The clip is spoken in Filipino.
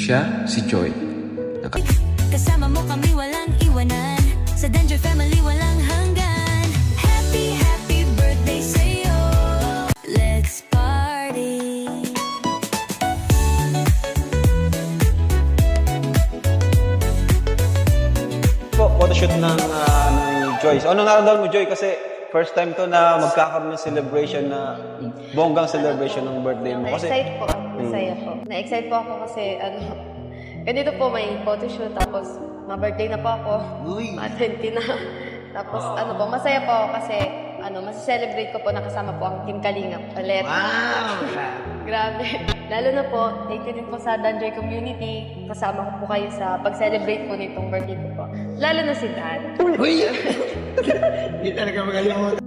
Siya si Joy. Kasama mo kami walang iwanan, sa Danger Family walang hanggan. Happy, happy birthday sa'yo. Let's party. Photoshoot ng ni Joy. So, anong nararamdaman mo, Joy? Kasi first time to na magkakaroon ng celebration na bonggang celebration ng birthday mo. Kasi Na-excite po ako. Masaya po. Na-excite po ako kasi ganito po may photoshoot tapos ma-birthday na po ako. Ma-20 na. Tapos masaya po ako kasi mas-celebrate ko po na kasama po ang Team Kalingap ulit. Wow! Grabe. Lalo na po, thank you din po sa Danjoy community. Kasama ko po kayo sa pag-celebrate po nitong birthday ko po. Lalo na si Dan. Uy! Hindi talaga magalimutan.